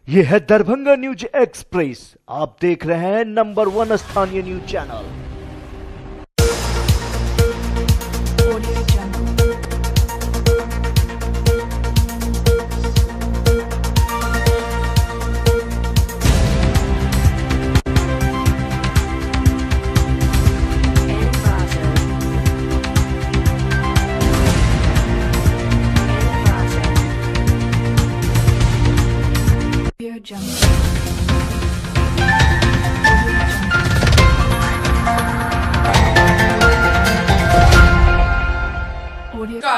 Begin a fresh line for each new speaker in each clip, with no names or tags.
ये है Darbhanga news express. आप देख रहे हैं नंबर 1 स्थानीय news channel.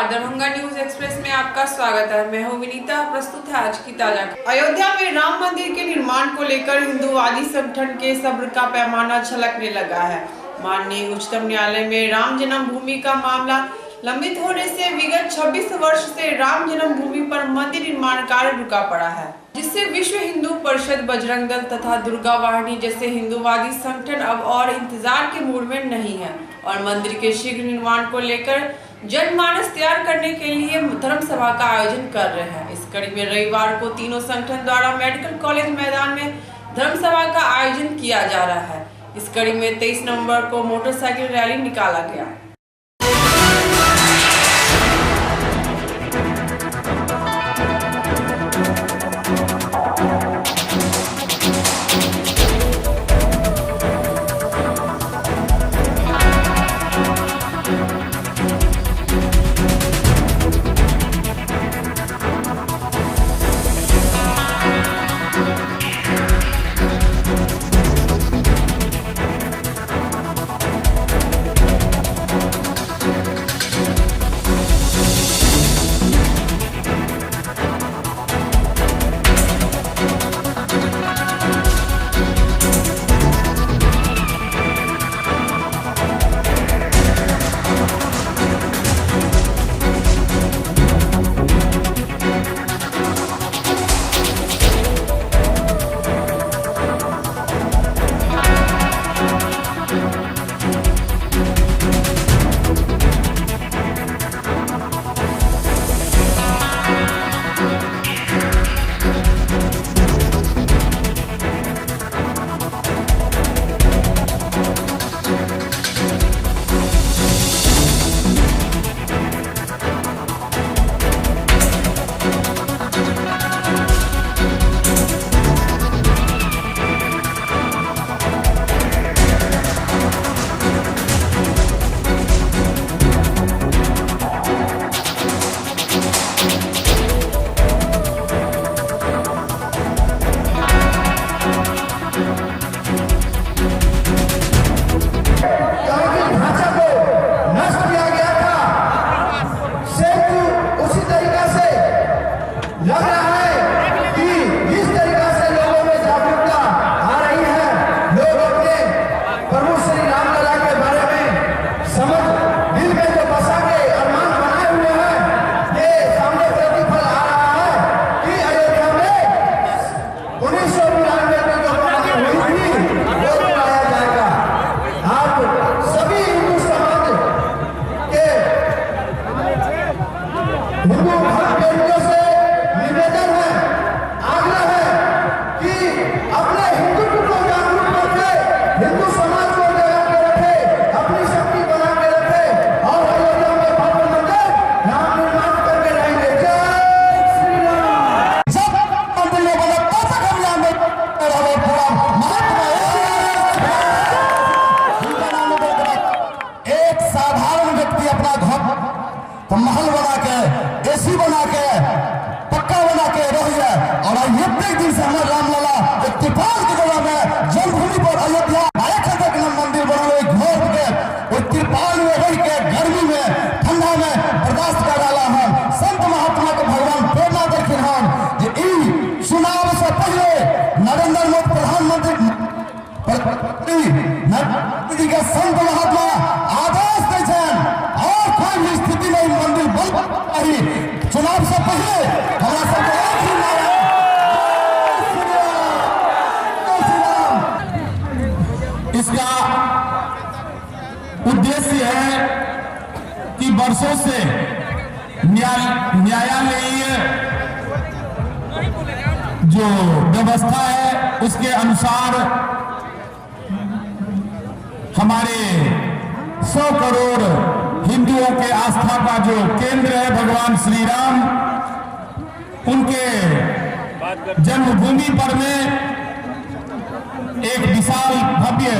Darbhanga news express में आपका स्वागत है। मैं हूं विनीता। प्रस्तुत है आज की ताजा। अयोध्या में राम मंदिर के निर्माण को लेकर हिंदूवादी संगठन के सब्र का पैमाना छलकने लगा है। माननीय उच्चतम न्यायालय में राम जन्मभूमि का मामला लंबित होने से विगत 26 वर्ष से राम जन्मभूमि पर मंदिर निर्माण कार्य रुका पड़ा है, जिससे विश्व हिंदू परिषद, बजरंग दल तथा दुर्गा वाहिनी जैसे हिंदूवादी संगठन अब और इंतजार के मूड में नहीं है और मंदिर के शीघ्र निर्माण को लेकर जनमानस तैयार करने के लिए धर्म सभा का आयोजन कर रहे हैं। इस कड़ी में रविवार को तीनों संगठन द्वारा मेडिकल कॉलेज मैदान में धर्म सभा का आयोजन किया जा रहा है। इस कड़ी में 23 नवंबर को मोटरसाइकिल रैली निकाला गया।
महल बना के, एसी बना के, पक्का बना के रह जाए और ये दिन से हमारे रामलला एक तिरपाल की जगह में जन्मभूमि पर अयोध्या मंदिर बना घोर के वो तिरपाल में रह के गर्मी में ठंडा में बर्दाश्त कर डाला है। संत महात्मा के भगवान प्रेरणा देखे हम चुनाव से पहले नरेंद्र मोदी प्रधानमंत्री जी के संत महात्मा आदेश दे और कोई भी स्थिति में मंदिर बन चुनाव से पहले हमारा सब इसका उद्देश्य है कि वर्षों से न्यायालयीय जो व्यवस्था है उसके अनुसार हमारे 100 करोड़ हिंदुओं के आस्था का जो केंद्र है भगवान श्री राम, उनके जन्मभूमि पर में एक विशाल भव्य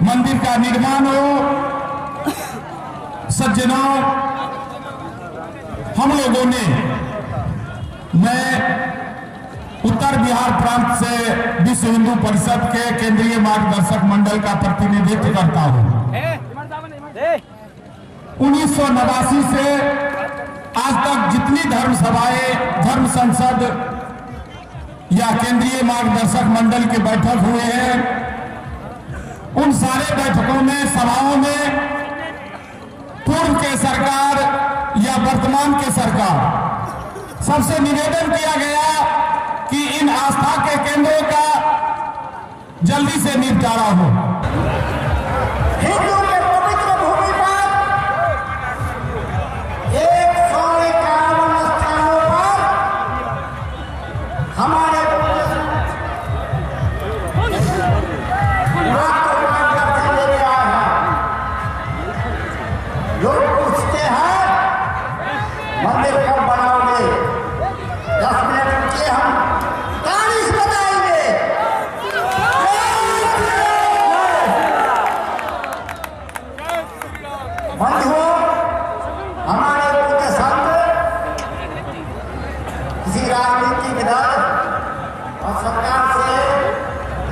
मंदिर का निर्माण हो। सज्जनों, हम लोगों ने, मैं उत्तर बिहार प्रांत से विश्व हिंदू परिषद के केंद्रीय मार्गदर्शक मंडल का प्रतिनिधित्व करता हूं। 1989 से आज तक जितनी धर्म सभाएं, धर्म संसद या केंद्रीय मार्गदर्शक मंडल के बैठक हुए हैं, उन सारे बैठकों में, सभाओं में पूर्व के सरकार या वर्तमान के सरकार सबसे निवेदन किया गया कि इन आस्था के केंद्रों का जल्दी से निपटारा हो।
हिंदू के पवित्र भूमि पर 151 स्थानों पर हमारे लोग पूछते हैं मंदिर कब बनाओगे? 10 मिनट के हम तारीख बताएंगे। बंधुओं, हमारे पूज्य संत किसी राजनीतिक दल और सरकार से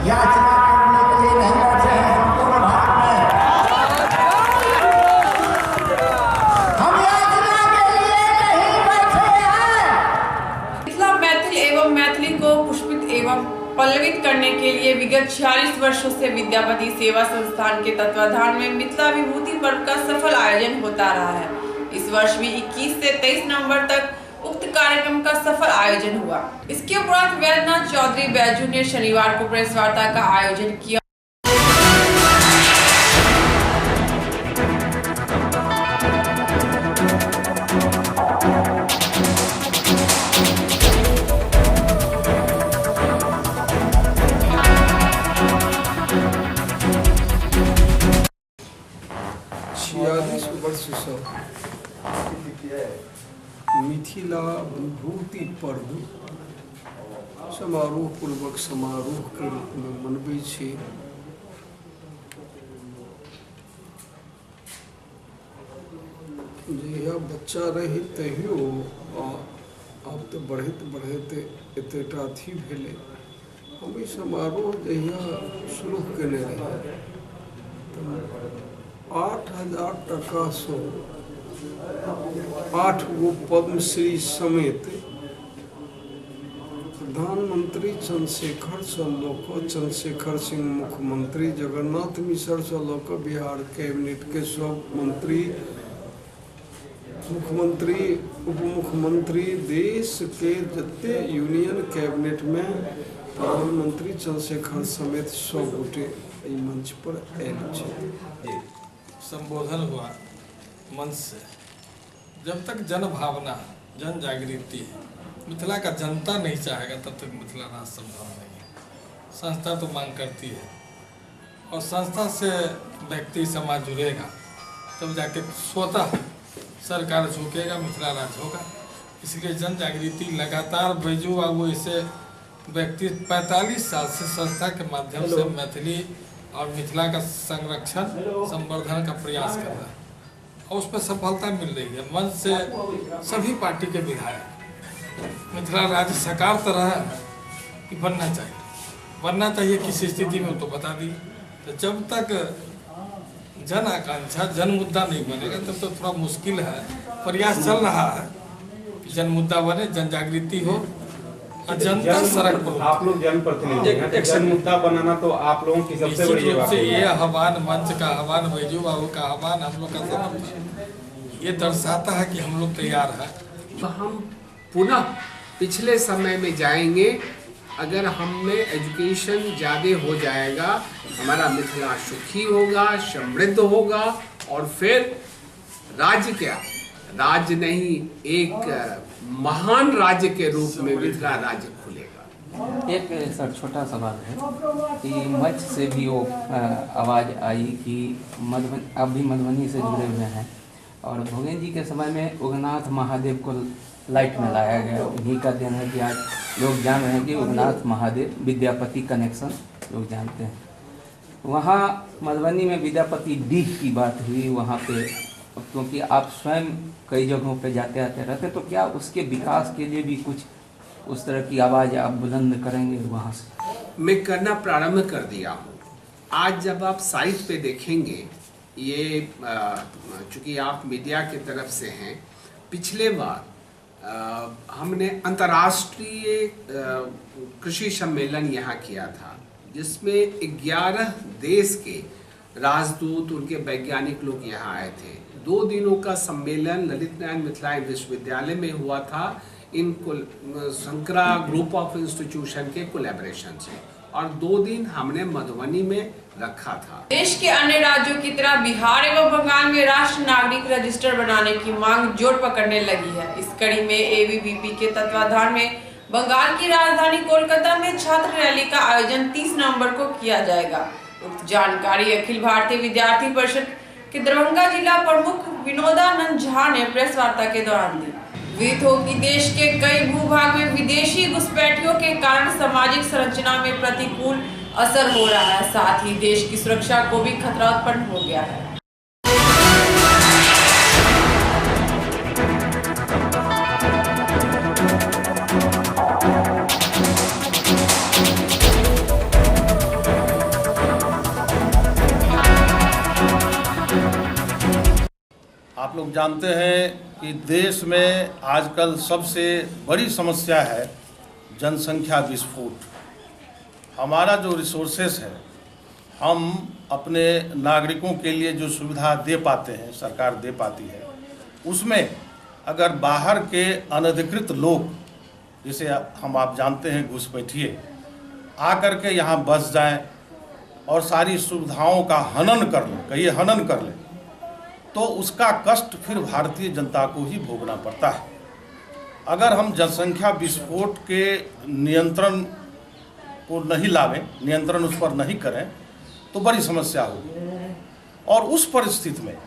याचना करने के लिए नहीं बैठे हैं। संपूर्ण भारत में हम याचना के लिए नहीं बैठे हैं।
मिथिला मैथिल एवं मैथिली को पुष्पित एवं पल्लवित करने के लिए विगत 46 वर्षों से विद्यापति सेवा संस्थान के तत्वाधान में मिथिला विभूति पर्व का सफल आयोजन होता रहा है। इस वर्ष भी 21 से 23 नवंबर तक उक्त कार्यक्रम का सफल आयोजन हुआ। इसके उपरांत वैद्यनाथ चौधरी बैजू ने शनिवार को प्रेस वार्ता का आयोजन किया।
मिथिला विभूति पर्व समारोह पूर्वक समारोह के रूप में मनबै छी। जहिया बच्चा रही तहियो आब तो बढ़ैत बढ़ैत एतेटा अथी भेलै। हम ई समारोह जहिया शुरू केने रही 8,000 टका से 8 गो पद्मश्री समेत प्रधानमंत्री चंद्रशेखर से लऽ चंद्रशेखर सिंह मुख्यमंत्री, जगन्नाथ मिश्र से लऽ बिहार कैबिनेट के सब मंत्री, मुख्यमंत्री, उप मुख्यमंत्री, देश के जते यूनियन कैबिनेट में प्रधानमंत्री चंद्रशेखर समेत सब गोटे मंच पर आयल छथि।
संबोधन हुआ मंच से। जब तक जन भावना, जन जागृति मिथिला का जनता नहीं चाहेगा तब तक मिथिला राज संभव नहीं है। संस्था तो मांग करती है और संस्था से व्यक्ति समाज जुड़ेगा तब जाके स्वतः सरकार झुकेगा, मिथिला राज होगा। इसलिए जन जागृति लगातार बैजू बाबू ऐसे व्यक्ति 45 साल से संस्था के माध्यम से मैथिली और मिथिला का संरक्षण संवर्धन का प्रयास कर रहा है और उस पर सफलता मिल रही है। मंच से सभी पार्टी के विधायक मिथिला राज्य साकार तरह कि बनना चाहिए किस स्थिति में तो बता दी। तो जब तक जन आकांक्षा, जन मुद्दा नहीं बनेगा तब तो थोड़ा मुश्किल है। प्रयास चल रहा है कि जन मुद्दा बने, जन जागृति हो और जनता सड़क पर।
आप लोग जनप्रतिनिधि हैं, तो जन मुद्दा बनाना तो आप लोगों की सबसे बड़ी बात है।
ये आह्वान, मंच का आह्वान, बैजू बाबू का आह्वान, हम लोग का समर्थन ये दर्शाता है कि हम लोग तैयार हैं।
तो हम पुनः पिछले समय में जाएंगे। अगर हमें एजुकेशन ज़्यादा हो जाएगा, हमारा मिथिला सुखी होगा, समृद्ध होगा और फिर राज्य क्या, राज्य नहीं एक महान राज्य के रूप में मिथिला राज्य खुलेगा।
एक सर छोटा सवाल है कि मंच से भी वो आवाज़ आई कि अब भी मधुबनी से जुड़े हुए हैं और भोगेन जी के समय में उगनाथ महादेव को लाइट में लाया गया। उन्हीं का दिन है कि आज लोग जान रहे हैं कि उगनाथ महादेव विद्यापति कनेक्शन लोग जानते हैं। वहाँ मधुबनी में विद्यापति डीह की बात हुई वहाँ पे, क्योंकि आप स्वयं कई जगहों पे जाते आते रहते, तो क्या उसके विकास के लिए भी कुछ उस तरह की आवाज़ आप बुलंद करेंगे वहाँ से?
मैं करना प्रारंभ कर दिया हूँ। आज जब आप साइट पे देखेंगे, ये चूँकि आप मीडिया की तरफ से हैं, पिछले बार हमने अंतर्राष्ट्रीय कृषि सम्मेलन यहाँ किया था, जिसमें 11 देश के राजदूत, उनके वैज्ञानिक लोग यहाँ आए थे। 2 दिनों का सम्मेलन ललित नारायण मिथिला विश्वविद्यालय में हुआ था, इन शंकरा ग्रुप ऑफ इंस्टीट्यूशन के कोलैबोरेशन से, और 2 दिन हमने मधुबनी में रखा था।
देश के अन्य राज्यों की तरह बिहार एवं बंगाल में राष्ट्रीय नागरिक रजिस्टर बनाने की मांग जोर पकड़ने लगी है। इस कड़ी में एबीवीपी के तत्वाधान में बंगाल की राजधानी कोलकाता में छात्र रैली का आयोजन 30 नवंबर को किया जाएगा। उक्त जानकारी अखिल भारतीय विद्यार्थी परिषद के दरभंगा जिला प्रमुख विनोदानंद झा ने प्रेस वार्ता के दौरान दी। विदित हो कि देश के कई भूभाग में विदेशी घुसपैठियों के कारण सामाजिक संरचना में प्रतिकूल असर हो रहा है, साथ ही देश की सुरक्षा को भी खतरा उत्पन्न हो गया है।
आप लोग जानते हैं कि देश में आजकल सबसे बड़ी समस्या है जनसंख्या विस्फोट। हमारा जो रिसोर्सेस है, हम अपने नागरिकों के लिए जो सुविधा दे पाते हैं, सरकार दे पाती है, उसमें अगर बाहर के अनधिकृत लोग, जिसे आप जानते हैं घुसपैठिए, आकर के यहाँ बस जाएं और सारी सुविधाओं का हनन कर लें, कहिए हनन कर लें, तो उसका कष्ट फिर भारतीय जनता को ही भोगना पड़ता है। अगर हम जनसंख्या विस्फोट के नियंत्रण को नहीं लावें, नियंत्रण उस पर नहीं करें, तो बड़ी समस्या होगी। और उस परिस्थिति में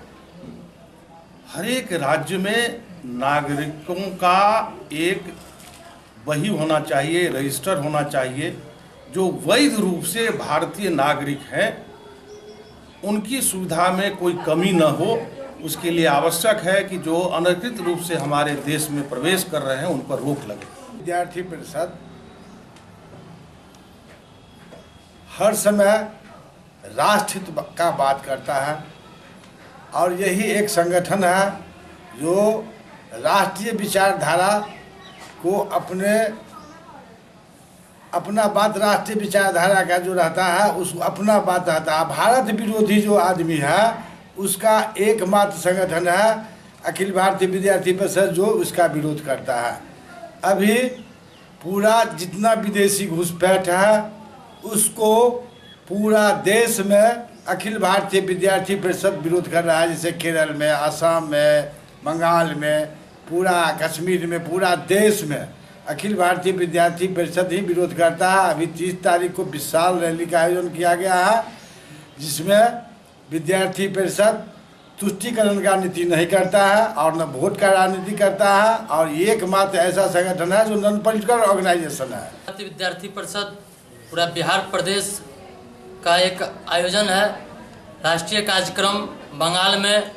हर एक राज्य में नागरिकों का एक वही होना चाहिए, रजिस्टर होना चाहिए, जो वैध रूप से भारतीय नागरिक हैं, उनकी सुविधा में कोई कमी न हो। उसके लिए आवश्यक है कि जो अनधिकृत रूप से हमारे देश में प्रवेश कर रहे हैं, उन पर रोक लगे।
विद्यार्थी परिषद हर समय राष्ट्रहित का बात करता है, और यही एक संगठन है जो राष्ट्रीय विचारधारा को अपना बात, राष्ट्रीय विचारधारा का जो रहता है उस अपना बात रहता है। भारत विरोधी जो आदमी है उसका एकमात्र संगठन है अखिल भारतीय विद्यार्थी परिषद, जो उसका विरोध करता है। अभी पूरा जितना विदेशी घुसपैठ है उसको पूरा देश में अखिल भारतीय विद्यार्थी परिषद विरोध कर रहा है। जैसे केरल में, असम में, बंगाल में, पूरा कश्मीर में, पूरा देश में अखिल भारतीय विद्यार्थी परिषद ही विरोध करता है। अभी 30 तारीख को विशाल रैली का आयोजन किया गया है, जिसमें विद्यार्थी परिषद तुष्टीकरण का नीति नहीं करता है और न वोट का राजनीति करता है, और एकमात्र ऐसा संगठन है जो नॉन पॉलिटिकल ऑर्गेनाइजेशन है।
विद्यार्थी परिषद पूरा बिहार प्रदेश का एक आयोजन है, राष्ट्रीय कार्यक्रम। बंगाल में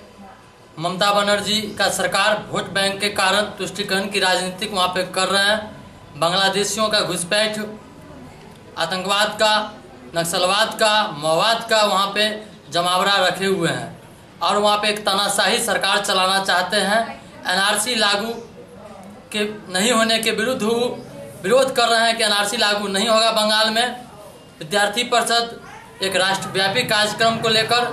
ममता बनर्जी का सरकार वोट बैंक के कारण तुष्टीकरण की राजनीति वहाँ पे कर रहे हैं। बांग्लादेशियों का घुसपैठ, आतंकवाद का, नक्सलवाद का, माओवाद का वहाँ पे जमावड़ा रखे हुए हैं, और वहाँ पे एक तानाशाही सरकार चलाना चाहते हैं। एनआरसी लागू के नहीं होने के विरोध कर रहे हैं कि एनआरसी लागू नहीं होगा बंगाल में। विद्यार्थी परिषद एक राष्ट्रव्यापी कार्यक्रम को लेकर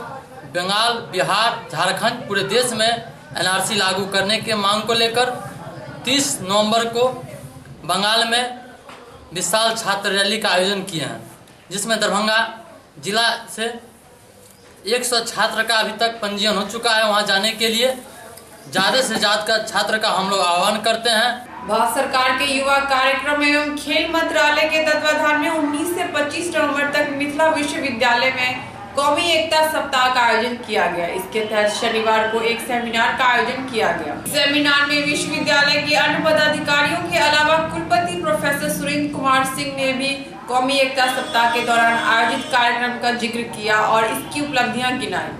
बंगाल, बिहार, झारखंड, पूरे देश में एनआरसी लागू करने के मांग को लेकर 30 नवंबर को बंगाल में विशाल छात्र रैली का आयोजन किए हैं, जिसमें दरभंगा जिला से 100 छात्र का अभी तक पंजीयन हो चुका है। वहां जाने के लिए ज़्यादा से ज़्यादा छात्र का हम लोग आह्वान करते हैं।
भारत सरकार के युवा कार्यक्रम एवं खेल मंत्रालय के तत्वाधान में 19 से 25 नवंबर तक मिथिला विश्वविद्यालय में कौमी एकता सप्ताह का आयोजन किया गया। इसके तहत शनिवार को एक सेमिनार का आयोजन किया गया। सेमिनार में विश्वविद्यालय के अन्य पदाधिकारियों के अलावा कुलपति प्रोफेसर सुरेंद्र कुमार सिंह ने भी कौमी एकता सप्ताह के दौरान आयोजित कार्यक्रम का जिक्र किया और इसकी उपलब्धियां गिनाई।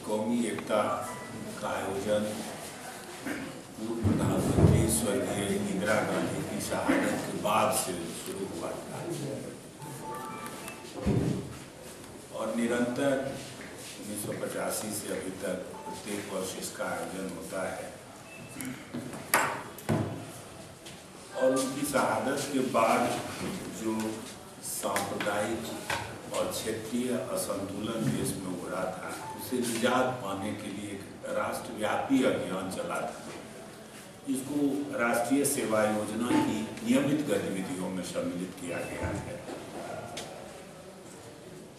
कौमी एकता का आयोजन पूर्व प्रधानमंत्री स्वर्गीय इंदिरा गांधी की शहादत के बाद से शुरू हुआ था और निरंतर 1985 से अभी तक प्रत्येक वर्ष इसका आयोजन होता है। और उनकी शहादत के बाद जो सांप्रदायिक और क्षेत्रीय असंतुलन देश में उभरा था, उसे निजात पाने के लिए एक राष्ट्रव्यापी अभियान चला था। इसको राष्ट्रीय सेवा योजना की नियमित गतिविधियों में सम्मिलित किया गया है।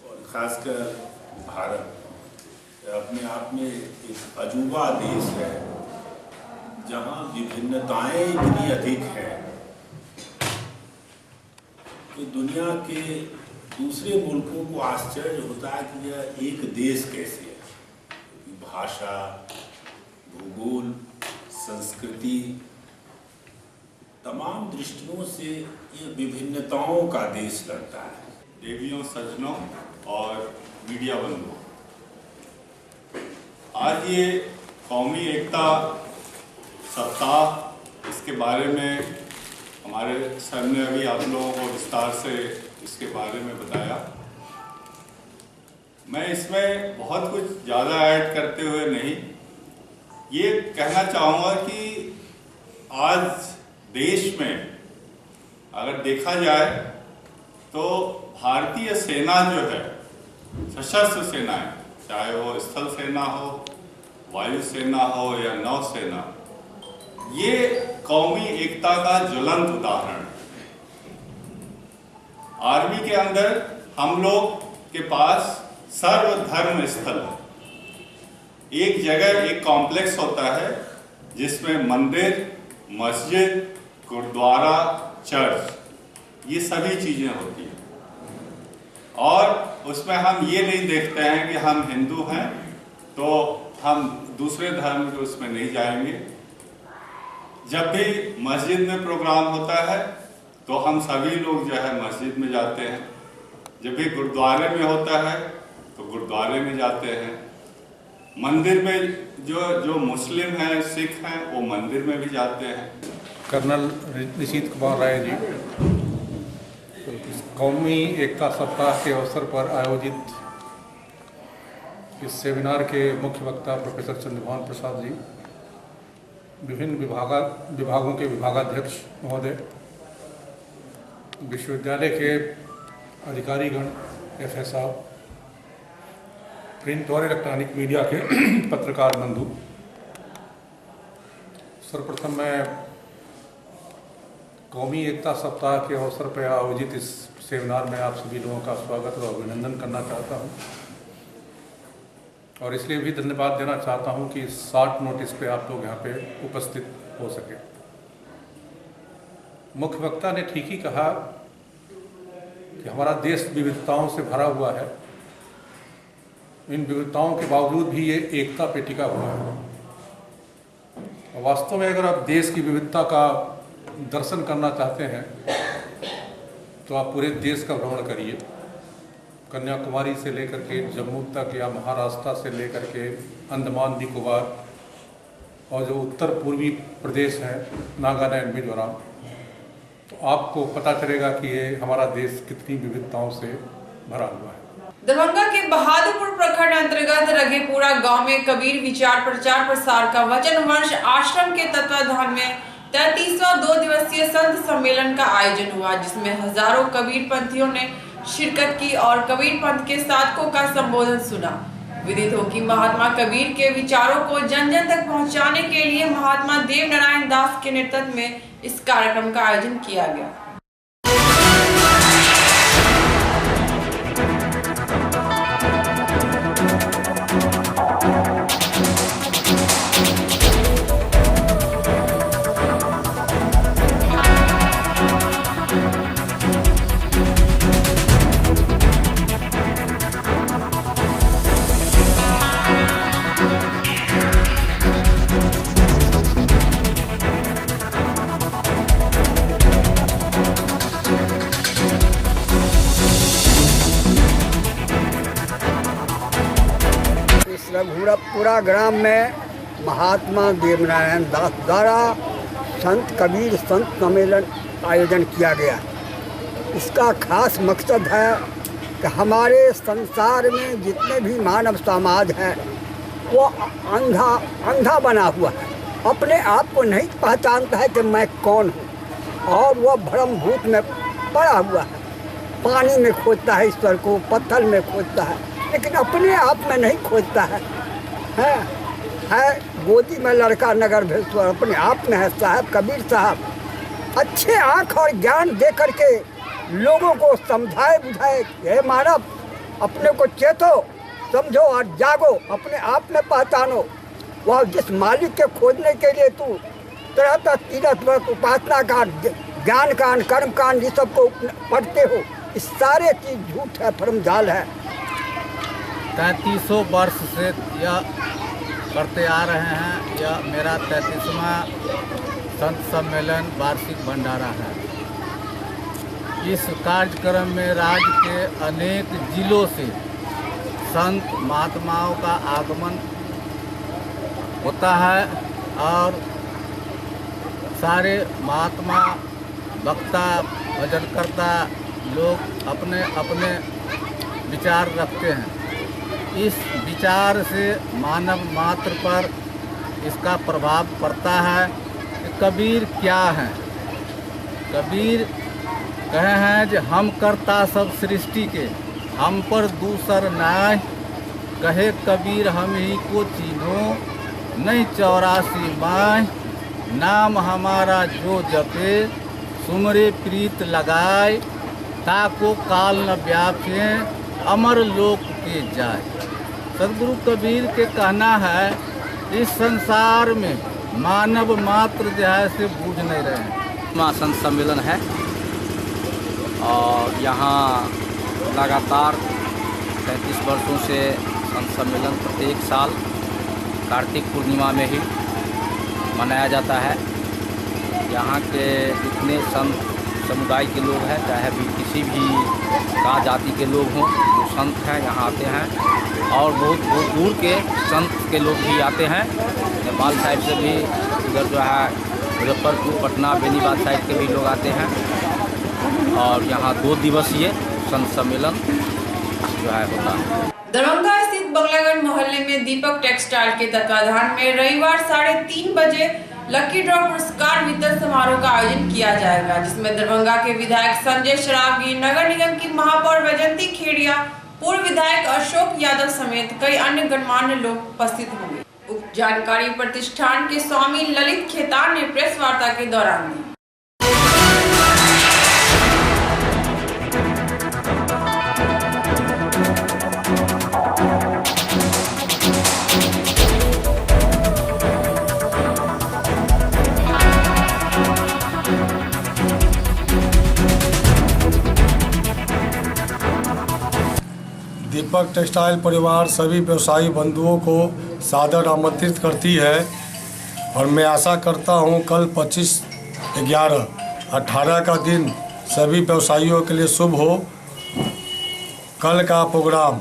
और खासकर भारत अपने आप में एक अजूबा देश है जहाँ विभिन्नताएं इतनी अधिक हैं कि दुनिया के दूसरे मुल्कों को आश्चर्य होता है कि यह एक देश कैसे है। भाषा, भूगोल, संस्कृति, तमाम दृष्टियों से ये विभिन्नताओं का देश लगता है।
देवियों, सज्जनों और मीडिया बंधुओं, आज ये कौमी एकता सप्ताह, इसके बारे में हमारे सर ने अभी आप लोगों को विस्तार से इसके बारे में बताया। मैं इसमें बहुत कुछ ज़्यादा ऐड करते हुए नहीं, ये कहना चाहूँगा कि आज देश में अगर देखा जाए तो भारतीय सेना जो है, सशस्त्र सेनाएं, चाहे वो स्थल सेना हो, वायु सेना हो या नौसेना, ये कौमी एकता का ज्वलंत उदाहरण है। आर्मी के अंदर हम लोग के पास सर्वधर्म स्थल है। एक जगह एक कॉम्प्लेक्स होता है जिसमें मंदिर, मस्जिद, गुरुद्वारा, चर्च, ये सभी चीजें होती हैं। और उसमें हम ये नहीं देखते हैं कि हम हिंदू हैं तो हम दूसरे धर्म के उसमें नहीं जाएंगे। जब भी मस्जिद में प्रोग्राम होता है तो हम सभी लोग जो है मस्जिद में जाते हैं। जब भी गुरुद्वारे में होता है तो गुरुद्वारे में जाते हैं। मंदिर में जो मुस्लिम हैं, सिख हैं, वो मंदिर में भी जाते हैं।
कर्नल निशीत कुमार राय जी, कौमी एकता सप्ताह के अवसर पर आयोजित इस सेमिनार के मुख्य वक्ता प्रोफेसर चंद्रभान प्रसाद जी, विभिन्न विभागों के विभागाध्यक्ष महोदय, विश्वविद्यालय के अधिकारीगण, FA साहब, प्रिंट और इलेक्ट्रॉनिक मीडिया के पत्रकार बंधु, सर्वप्रथम मैं कौमी एकता सप्ताह के अवसर पर आयोजित इस सेमिनार में आप सभी लोगों का स्वागत और अभिनंदन करना चाहता हूं। और इसलिए भी धन्यवाद देना चाहता हूं कि शॉर्ट नोटिस पे आप लोग यहाँ पे उपस्थित हो सके। मुख्य वक्ता ने ठीक ही कहा कि हमारा देश विविधताओं से भरा हुआ है। इन विविधताओं के बावजूद भी ये एकता पे टिका हुआ है। और वास्तव में अगर आप देश की विविधता का दर्शन करना चाहते हैं तो आप पूरे देश का भ्रमण करिए। कन्याकुमारी से लेकर के जम्मू तक या महाराष्ट्र से लेकर के अंडमान निकोबार और जो उत्तर पूर्वी प्रदेश हैं, नागालैंड, मिजोरम, तो आपको पता चलेगा कि ये हमारा देश कितनी विविधताओं से भरा हुआ है।
दरभंगा के बहादुरपुर प्रखंड अंतर्गत रघेपुरा गांव में कबीर विचार प्रचार प्रसार का वचन वंश आश्रम के तत्वाधान में 33वां 2 दिवसीय संत सम्मेलन का आयोजन हुआ, जिसमें हजारों कबीर पंथियों ने शिरकत की और कबीर पंथ के साधकों का संबोधन सुना। विदित हो कि महात्मा कबीर के विचारों को जन जन तक पहुंचाने के लिए महात्मा देवनारायण दास के नेतृत्व में इस कार्यक्रम का आयोजन किया गया।
रघुपुरा ग्राम में महात्मा देवनारायण दास द्वारा संत कबीर संत सम्मेलन आयोजन किया गया। इसका खास मकसद है कि हमारे संसार में जितने भी मानव समाज है वो अंधा बना हुआ है, अपने आप को नहीं पहचानता है कि मैं कौन हूँ और वह भ्रम भूत में पड़ा हुआ है। पानी में खोजता है ईश्वर को, पत्थर में खोजता है, लेकिन अपने आप में नहीं खोजता है। गोदी में लड़का नगर भेश्वर अपने आप में है साहब कबीर साहब। अच्छे आँख और ज्ञान दे करके लोगों को समझाए बुझाए, हे मानव अपने को चेतो, समझो और जागो, अपने आप में पहचानो। वह जिस मालिक के खोजने के लिए तू तरह तरह तीरथ व्रत उपासना कांड ज्ञान कांड कर्म कांड ये सब को पढ़ते हो, इस सारे चीज झूठ है, भ्रमजाल है।
3300 वर्ष से यह करते आ रहे हैं। यह मेरा 33वां संत सम्मेलन वार्षिक भंडारा है। इस कार्यक्रम में राज्य के अनेक जिलों से संत महात्माओं का आगमन होता है और सारे महात्मा वक्ता भजनकर्ता लोग अपने अपने विचार रखते हैं। इस विचार से मानव मात्र पर इसका प्रभाव पड़ता है कि कबीर क्या है। कबीर कहे हैं कि हम करता सब सृष्टि के, हम पर दूसर नाय, कहे कबीर हम ही को चीनो, नहीं 84 माय, नाम हमारा जो जपे, सुमरे प्रीत लगाए, ताको काल न व्यापे, अमर लोक के जाए। सदगुरु कबीर के कहना है इस संसार में मानव मात्र जो है से बूझ नहीं रहे हैं।
संत सम्मेलन है और यहाँ लगातार 35 वर्षों से संत सम्मेलन प्रत्येक साल कार्तिक पूर्णिमा में ही मनाया जाता है। यहाँ के जितने संत समुदाय के लोग हैं, चाहे भी किसी भी का जाति के लोग हों, जो संत हैं यहाँ आते हैं और बहुत बहुत दूर के संत के लोग भी आते हैं। नेपाल साइड से भी, इधर जो है मुजफ्फरपुर, पटना, बेनीबाद साइड के भी लोग आते हैं और यहाँ 2 दिवसीय संत सम्मेलन जो है होता है।
दरभंगा स्थित बंगलागढ़ मोहल्ले में दीपक टेक्सटाइल के तत्वाधान में रविवार 3:30 बजे लकी ड्रॉ पुरस्कार वितरण समारोह का आयोजन किया जाएगा, जिसमें दरभंगा के विधायक संजय शरावगी, नगर निगम की महापौर वैजंती खेड़िया, पूर्व विधायक अशोक यादव समेत कई अन्य गणमान्य लोग उपस्थित होंगे। उक्त जानकारी प्रतिष्ठान के स्वामी ललित खेतान ने प्रेस वार्ता के दौरान दी।
दीपक टेक्सटाइल परिवार सभी व्यवसायी बंधुओं को सादर आमंत्रित करती है और मैं आशा करता हूं कल 25/11/18 का दिन सभी व्यवसायियों के लिए शुभ हो। कल का प्रोग्राम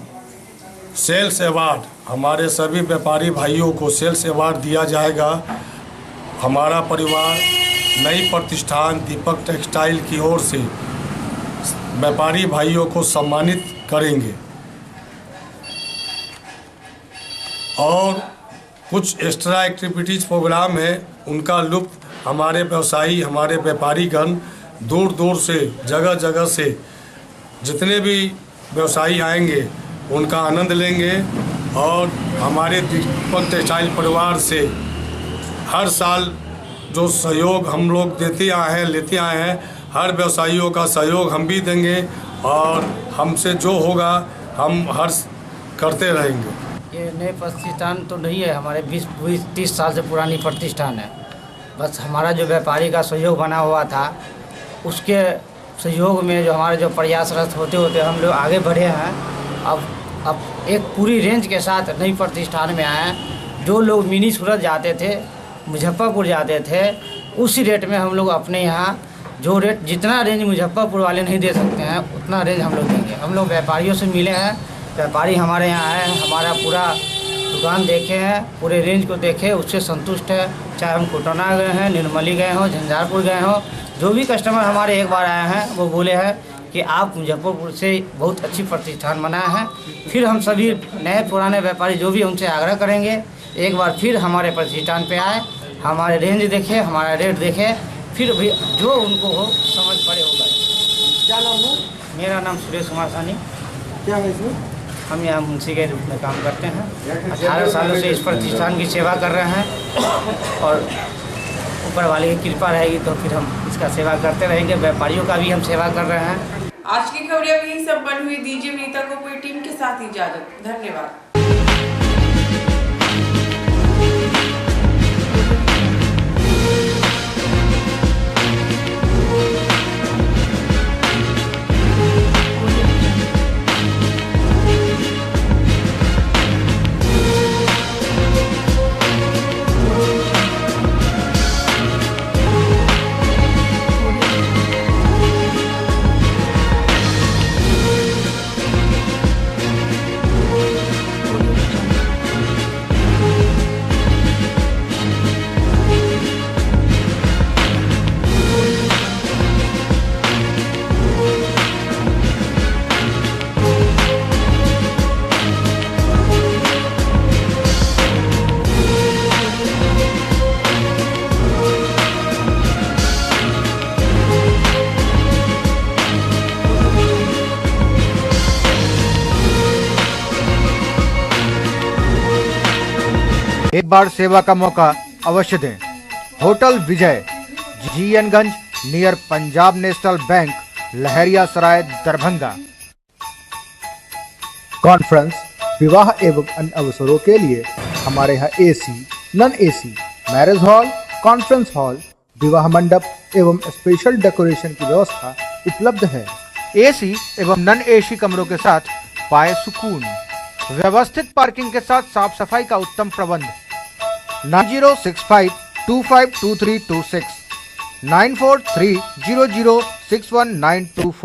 सेल्स अवार्ड, हमारे सभी व्यापारी भाइयों को सेल्स अवार्ड दिया जाएगा। हमारा परिवार नई प्रतिष्ठान दीपक टेक्सटाइल की ओर से व्यापारी भाइयों को सम्मानित करेंगे और कुछ एक्स्ट्रा एक्टिविटीज़ प्रोग्राम है, उनका लुत्फ हमारे व्यवसायी, हमारे व्यापारीगण दूर दूर से, जगह जगह से जितने भी व्यवसायी आएंगे उनका आनंद लेंगे। और हमारे दीपक टेक्सटाइल परिवार से हर साल जो सहयोग हम लोग देते आए हैं, लेते आए हैं, हर व्यवसायियों का सहयोग हम भी देंगे और हमसे जो होगा हम हर करते रहेंगे।
ये नए प्रतिष्ठान तो नहीं है, हमारे 20-30 साल से पुरानी प्रतिष्ठान है। बस हमारा जो व्यापारी का सहयोग बना हुआ था, उसके सहयोग में जो हमारे जो प्रयासरत होते होते हम लोग आगे बढ़े हैं। अब एक पूरी रेंज के साथ नई प्रतिष्ठान में आए हैं। जो लोग मिनी सूरत जाते थे, मुजफ्फरपुर जाते थे, उसी रेट में हम लोग अपने यहाँ जो रेट, जितना रेंज मुजफ्फरपुर वाले नहीं दे सकते हैं उतना रेंज हम लोग देंगे। हम लोग व्यापारियों से मिले हैं, व्यापारी हमारे यहाँ आए हैं, हमारा पूरा दुकान देखे हैं, पूरे रेंज को देखे, उससे संतुष्ट है। चाहे हम कोटना गए हैं, निर्मली गए हों, झंझारपुर गए हों, जो भी कस्टमर हमारे एक बार आए हैं वो बोले हैं कि आप मुजफ्फरपुर से बहुत अच्छी प्रतिष्ठान बनाए हैं। फिर हम सभी नए पुराने व्यापारी जो भी उनसे आग्रह करेंगे, एक बार फिर हमारे प्रतिष्ठान पे आए, हमारे रेंज देखे, हमारा रेट देखे, फिर भी जो उनको हो समझ पड़े होगा।
क्या नाम है?
मेरा नाम सुरेश कुमार सानी।
क्या है इसमें?
हम यहाँ मुंशी के रूप में काम करते हैं। 18 सालों से इस प्रतिष्ठान की सेवा कर रहे हैं और ऊपर वाले की कृपा रहेगी तो फिर हम इसका सेवा करते रहेंगे। व्यापारियों का भी हम सेवा कर रहे हैं।
आज की खबरें यही संपन्न हुई। दीजिए विनीता को पूरी टीम के साथ इजाजत। धन्यवाद।
एक बार सेवा का मौका अवश्य दें। होटल विजय, जीएनगंज, नियर पंजाब नेशनल बैंक, लहरिया सराय, दरभंगा।
कॉन्फ्रेंस, विवाह एवं अन्य अवसरों के लिए हमारे यहाँ AC, non AC, marriage hall, conference hall, विवाह मंडप एवं स्पेशल डेकोरेशन की व्यवस्था उपलब्ध है।
एसी एवं नॉन एसी कमरों के साथ पाए सुकून, व्यवस्थित पार्किंग के साथ साफ सफाई का उत्तम प्रबंध। 9065252326, 9430061924।